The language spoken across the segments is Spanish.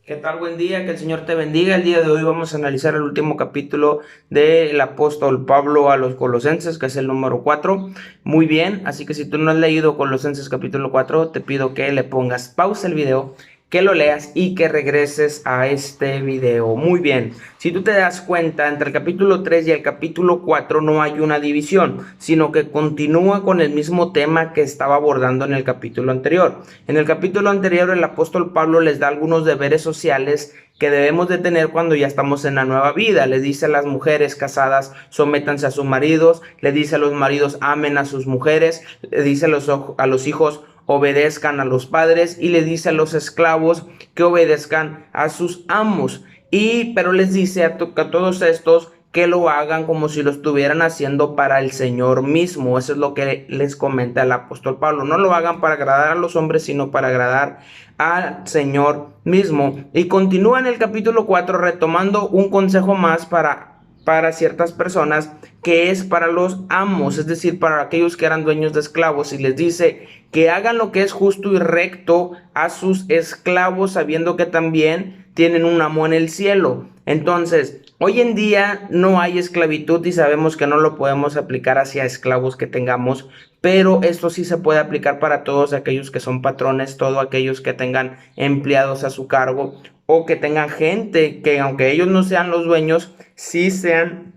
¿Qué tal? Buen día, que el Señor te bendiga. El día de hoy vamos a analizar el último capítulo del apóstol Pablo a los Colosenses, que es el número 4. Muy bien, así que si tú no has leído Colosenses capítulo 4, te pido que le pongas pausa al video, que lo leas y que regreses a este video. Muy bien, si tú te das cuenta, entre el capítulo 3 y el capítulo 4 no hay una división, sino que continúa con el mismo tema que estaba abordando en el capítulo anterior. En el capítulo anterior el apóstol Pablo les da algunos deberes sociales que debemos de tener cuando ya estamos en la nueva vida. Les dice a las mujeres casadas, sométanse a sus maridos. Le dice a los maridos, amen a sus mujeres. Le dice a los hijos, obedezcan a los padres. Y le dice a los esclavos que obedezcan a sus amos. Pero les dice a todos estos que lo hagan como si lo estuvieran haciendo para el Señor mismo. Eso es lo que les comenta el apóstol Pablo. No lo hagan para agradar a los hombres, sino para agradar al Señor mismo. Y continúa en el capítulo 4 retomando un consejo más para ciertas personas, que es para los amos, es decir, para aquellos que eran dueños de esclavos, y les dice que hagan lo que es justo y recto a sus esclavos, sabiendo que también tienen un amo en el cielo. Entonces, hoy en día no hay esclavitud y sabemos que no lo podemos aplicar hacia esclavos que tengamos, pero esto sí se puede aplicar para todos aquellos que son patrones, todos aquellos que tengan empleados a su cargo o que tengan gente que, aunque ellos no sean los dueños, sí sean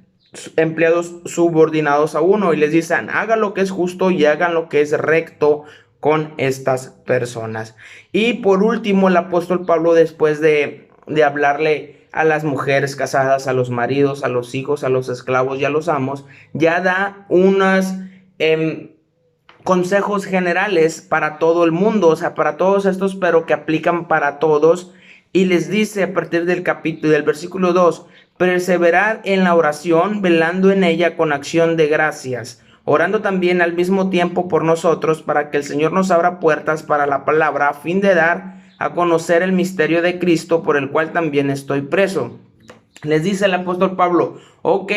empleados subordinados a uno, y les dicen, hagan lo que es justo y hagan lo que es recto con estas personas. Y por último, el apóstol Pablo, después de hablarle a las mujeres casadas, a los maridos, a los hijos, a los esclavos y a los amos, ya da unas consejos generales para todo el mundo, o sea, para todos estos, pero que aplican para todos. Y les dice a partir del capítulo, del versículo 2, perseverar en la oración, velando en ella con acción de gracias, orando también al mismo tiempo por nosotros, para que el Señor nos abra puertas para la palabra, a fin de dar a conocer el misterio de Cristo, por el cual también estoy preso. Les dice el apóstol Pablo, ok,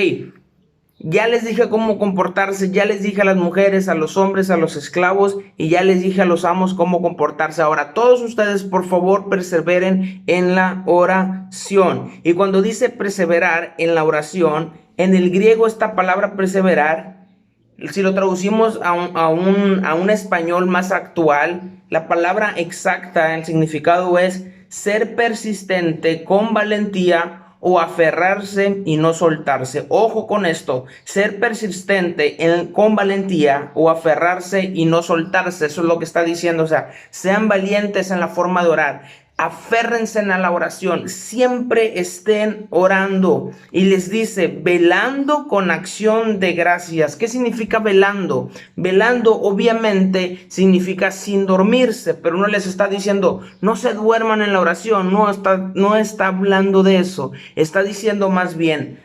ya les dije cómo comportarse, ya les dije a las mujeres, a los hombres, a los esclavos, y ya les dije a los amos cómo comportarse. Ahora, todos ustedes, por favor, perseveren en la oración. Y cuando dice perseverar en la oración, en el griego esta palabra perseverar, si lo traducimos a un español más actual, la palabra exacta, el significado es ser persistente con valentía o aferrarse y no soltarse. Ojo con esto, ser persistente con valentía o aferrarse y no soltarse. Eso es lo que está diciendo. O sea, sean valientes en la forma de orar. Aférrense a la oración, siempre estén orando. Y les dice, velando con acción de gracias. ¿Qué significa velando? Velando obviamente significa sin dormirse, pero no les está diciendo, no se duerman en la oración, no está hablando de eso. Está diciendo más bien,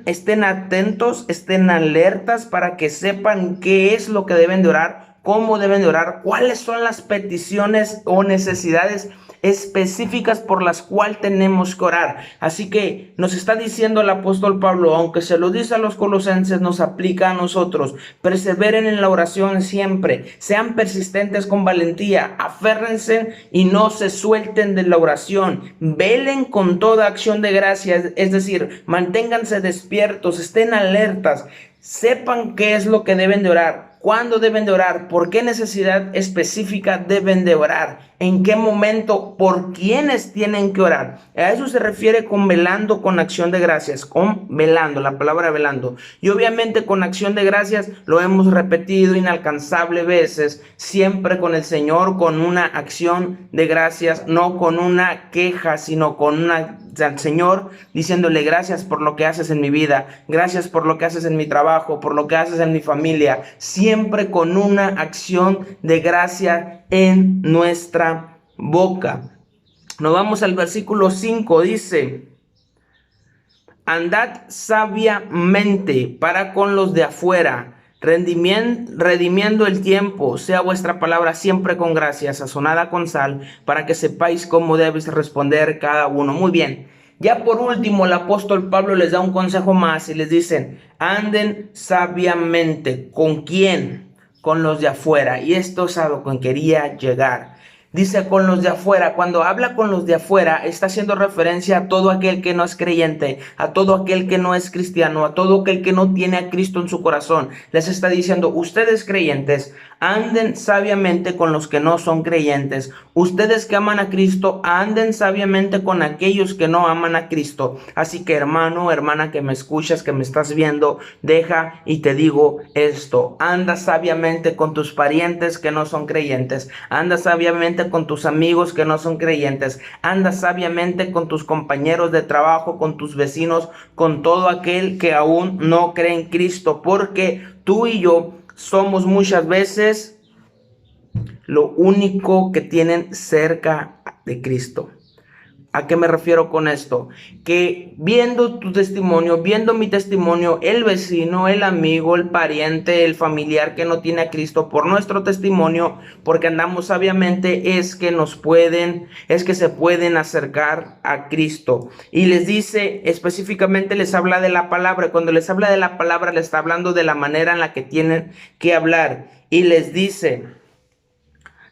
estén atentos, estén alertas para que sepan qué es lo que deben de orar, cómo deben de orar, cuáles son las peticiones o necesidades específicas por las cuales tenemos que orar. Así que nos está diciendo el apóstol Pablo, aunque se lo dice a los colosenses, nos aplica a nosotros. Perseveren en la oración siempre, sean persistentes con valentía, aférrense y no se suelten de la oración, velen con toda acción de gracias, es decir, manténganse despiertos, estén alertas, sepan qué es lo que deben de orar, cuándo deben de orar, por qué necesidad específica deben de orar, en qué momento, por quiénes tienen que orar. A eso se refiere con velando con acción de gracias, con velando, la palabra velando. Y obviamente con acción de gracias lo hemos repetido inalcanzable veces, siempre con el Señor, con una acción de gracias, no con una queja, sino con al Señor diciéndole gracias por lo que haces en mi vida, gracias por lo que haces en mi trabajo, por lo que haces en mi familia, siempre con una acción de gracia en nuestra boca. Nos vamos al versículo 5, dice, andad sabiamente para con los de afuera, redimiendo el tiempo, sea vuestra palabra siempre con gracia, sazonada con sal, para que sepáis cómo debéis responder cada uno. Muy bien. Ya por último, el apóstol Pablo les da un consejo más y les dice, anden sabiamente. ¿Con quién? Con los de afuera. Y esto es a lo que quería llegar. Dice con los de afuera. Cuando habla con los de afuera, está haciendo referencia a todo aquel que no es creyente, a todo aquel que no es cristiano, a todo aquel que no tiene a Cristo en su corazón. Les está diciendo, ustedes creyentes, anden sabiamente con los que no son creyentes. Ustedes que aman a Cristo, anden sabiamente con aquellos que no aman a Cristo. Así que hermano, hermana que me escuchas, que me estás viendo, deja y te digo esto. Anda sabiamente con tus parientes que no son creyentes. Anda sabiamente con tus amigos que no son creyentes. Anda sabiamente con tus compañeros de trabajo, con tus vecinos, con todo aquel que aún no cree en Cristo, porque tú y yo somos muchas veces lo único que tienen cerca de Cristo. ¿A qué me refiero con esto? Que viendo tu testimonio, viendo mi testimonio, el vecino, el amigo, el pariente, el familiar que no tiene a Cristo, por nuestro testimonio, porque andamos sabiamente, es que se pueden acercar a Cristo. Y les dice, específicamente les habla de la palabra. Cuando les habla de la palabra, les está hablando de la manera en la que tienen que hablar. Y les dice,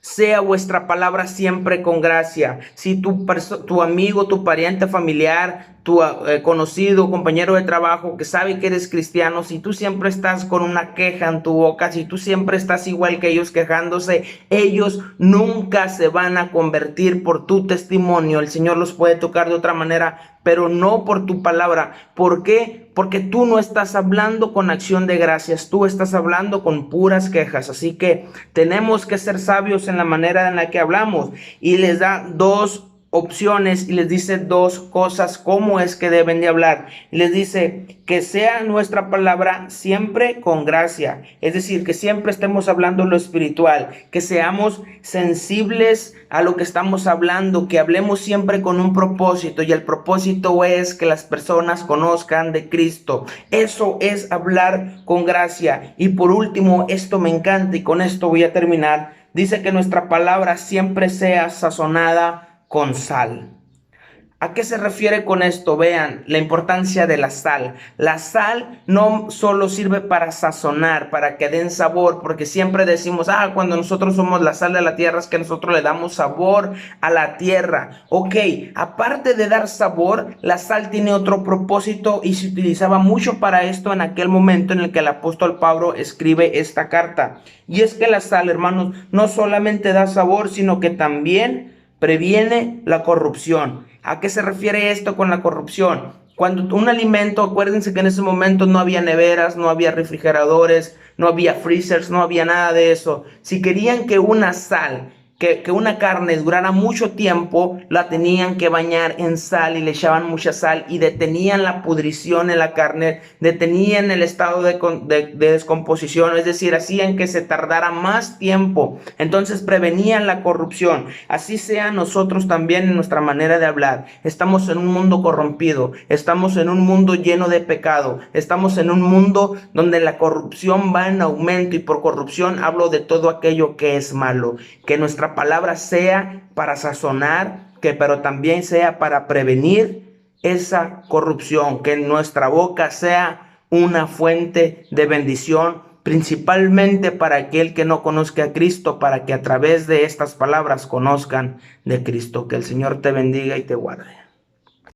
sea vuestra palabra siempre con gracia. Si tu amigo, tu pariente, familiar, tu conocido, compañero de trabajo que sabe que eres cristiano, si tú siempre estás con una queja en tu boca, si tú siempre estás igual que ellos quejándose, ellos nunca se van a convertir por tu testimonio. El Señor los puede tocar de otra manera, pero no por tu palabra. ¿Por qué? Porque tú no estás hablando con acción de gracias, tú estás hablando con puras quejas. Así que tenemos que ser sabios en la manera en la que hablamos. Y les da dos opciones y les dice dos cosas, cómo es que deben de hablar. Y les dice que sea nuestra palabra siempre con gracia, es decir, que siempre estemos hablando lo espiritual, que seamos sensibles a lo que estamos hablando, que hablemos siempre con un propósito, y el propósito es que las personas conozcan de Cristo. Eso es hablar con gracia. Y por último, esto me encanta y con esto voy a terminar, dice que nuestra palabra siempre sea sazonada con sal. ¿A qué se refiere con esto? Vean la importancia de la sal. La sal no solo sirve para sazonar, para que den sabor, porque siempre decimos, cuando nosotros somos la sal de la tierra es que nosotros le damos sabor a la tierra. Ok, aparte de dar sabor, la sal tiene otro propósito y se utilizaba mucho para esto en aquel momento en el que el apóstol Pablo escribe esta carta. Y es que la sal, hermanos, no solamente da sabor, sino que también previene la corrupción. ¿A qué se refiere esto con la corrupción? Cuando un alimento, acuérdense que en ese momento no había neveras, no había refrigeradores, no había freezers, no había nada de eso. Si querían que una sal, que una carne durara mucho tiempo, la tenían que bañar en sal y le echaban mucha sal y detenían la pudrición en la carne, detenían el estado de descomposición, es decir, hacían que se tardara más tiempo. Entonces prevenían la corrupción. Así sea nosotros también en nuestra manera de hablar. Estamos en un mundo corrompido, estamos en un mundo lleno de pecado, estamos en un mundo donde la corrupción va en aumento, y por corrupción hablo de todo aquello que es malo. Que nuestra palabra sea para sazonar, pero también sea para prevenir esa corrupción, que nuestra boca sea una fuente de bendición, principalmente para aquel que no conozca a Cristo, para que a través de estas palabras conozcan de Cristo. Que el Señor te bendiga y te guarde.